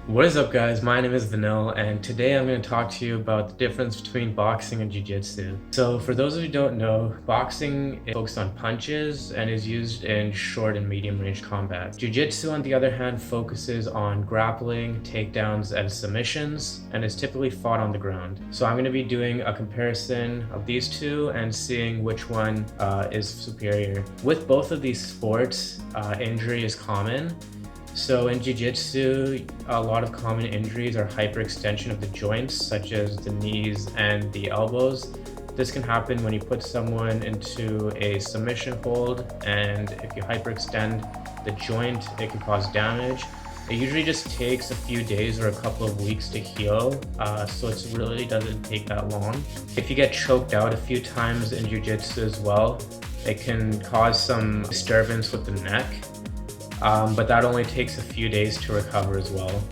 What is up, guys? My name is Vanil, and today I'm going to talk to you about the difference between boxing and jiu-jitsu. So for those of you who don't know, boxing is focused on punches and is used in short and medium range combat. Jiu-jitsu, on the other hand, focuses on grappling, takedowns, and submissions, and is typically fought on the ground. So I'm going to be doing a comparison of these two and seeing which one is superior. With both of these sports, injury is common. So in jiu-jitsu, a lot of common injuries are hyperextension of the joints, such as the knees and the elbows. This can happen when you put someone into a submission hold, and if you hyperextend the joint, it can cause damage. It usually just takes a few days or a couple of weeks to heal, so it really doesn't take that long. If you get choked out a few times in jiu-jitsu as well, it can cause some disturbance with the neck. But that only takes a few days to recover as well.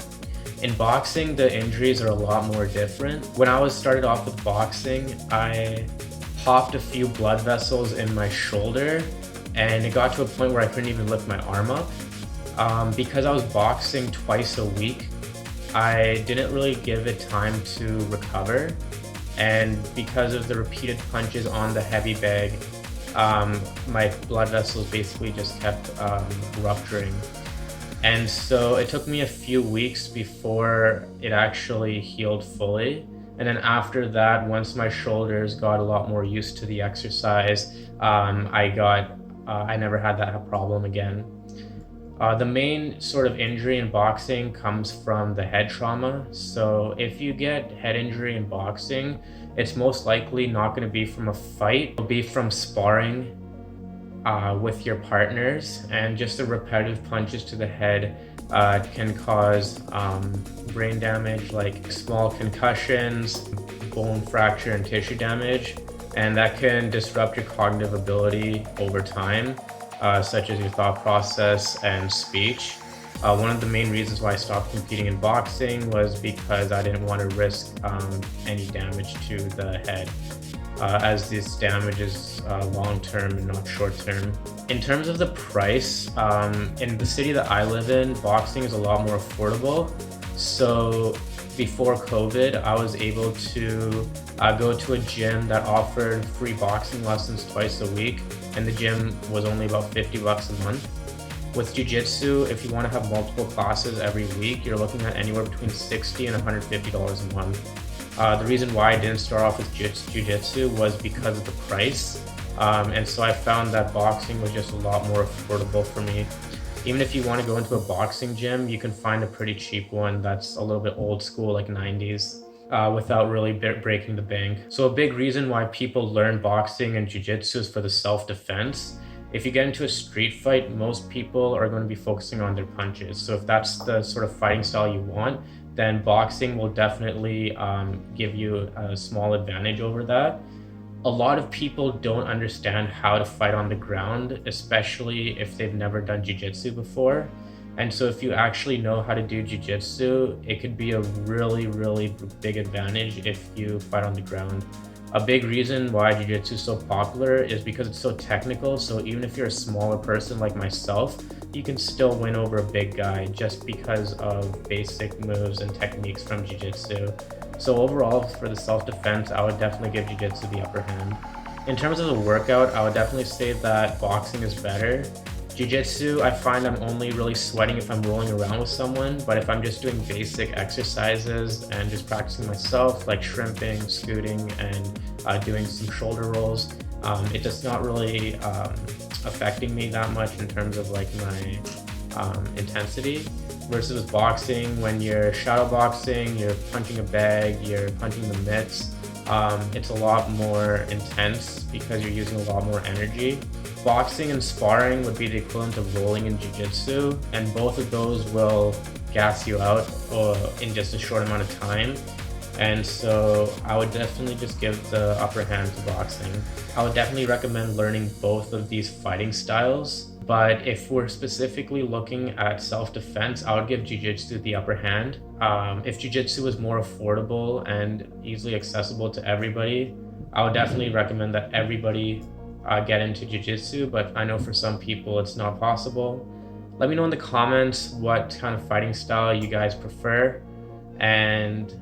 In boxing, the injuries are a lot more different. When I was started off with boxing, I popped a few blood vessels in my shoulder, and it got to a point where I couldn't even lift my arm up. Because I was boxing twice a week, I didn't really give it time to recover, and because of the repeated punches on the heavy bag, my blood vessels basically just kept rupturing. And so it took me a few weeks before it actually healed fully. And then after that, once my shoulders got a lot more used to the exercise, I never had that problem again. The main sort of injury in boxing comes from the head trauma. So if you get head injury in boxing, it's most likely not going to be from a fight. It'll be from sparring with your partners, and just the repetitive punches to the head can cause brain damage, like small concussions, bone fracture, and tissue damage. And that can disrupt your cognitive ability over time, such as your thought process and speech. One of the main reasons why I stopped competing in boxing was because I didn't want to risk any damage to the head, as this damage is long-term and not short-term. In terms of the price, in the city that I live in, boxing is a lot more affordable. So before COVID, I was able to go to a gym that offered free boxing lessons twice a week, and the gym was only about $50 a month. With jiu-jitsu, if you want to have multiple classes every week, you're looking at anywhere between $60 and $150 a month. The reason why I didn't start off with jiu-jitsu was because of the price. And so I found that boxing was just a lot more affordable for me. Even if you want to go into a boxing gym, you can find a pretty cheap one that's a little bit old school, like 90s. Without really breaking the bank. So a big reason why people learn boxing and jiu-jitsu is for the self-defense. If you get into a street fight, most people are going to be focusing on their punches. So if that's the sort of fighting style you want, then boxing will definitely give you a small advantage over that. A lot of people don't understand how to fight on the ground, especially if they've never done jiu-jitsu before. And so if you actually know how to do jiu-jitsu, it could be a really, really big advantage if you fight on the ground. A big reason why jiu-jitsu is so popular is because it's so technical. So even if you're a smaller person like myself, you can still win over a big guy just because of basic moves and techniques from jiu-jitsu. So overall, for the self-defense, I would definitely give jiu-jitsu the upper hand. In terms of the workout, I would definitely say that boxing is better. Jiu-jitsu, I find I'm only really sweating if I'm rolling around with someone, but if I'm just doing basic exercises and just practicing myself, like shrimping, scooting, and doing some shoulder rolls, it just not really affecting me that much in terms of like my intensity. Versus with boxing, when you're shadow boxing, you're punching a bag, you're punching the mitts, it's a lot more intense because you're using a lot more energy. Boxing and sparring would be the equivalent of rolling in jiu-jitsu, and both of those will gas you out in just a short amount of time. And so I would definitely just give the upper hand to boxing. I would definitely recommend learning both of these fighting styles. But if we're specifically looking at self-defense, I would give jiu-jitsu the upper hand. If jiu-jitsu was more affordable and easily accessible to everybody, I would definitely recommend that everybody get into jiu-jitsu, but I know for some people it's not possible. Let me know in the comments what kind of fighting style you guys prefer, and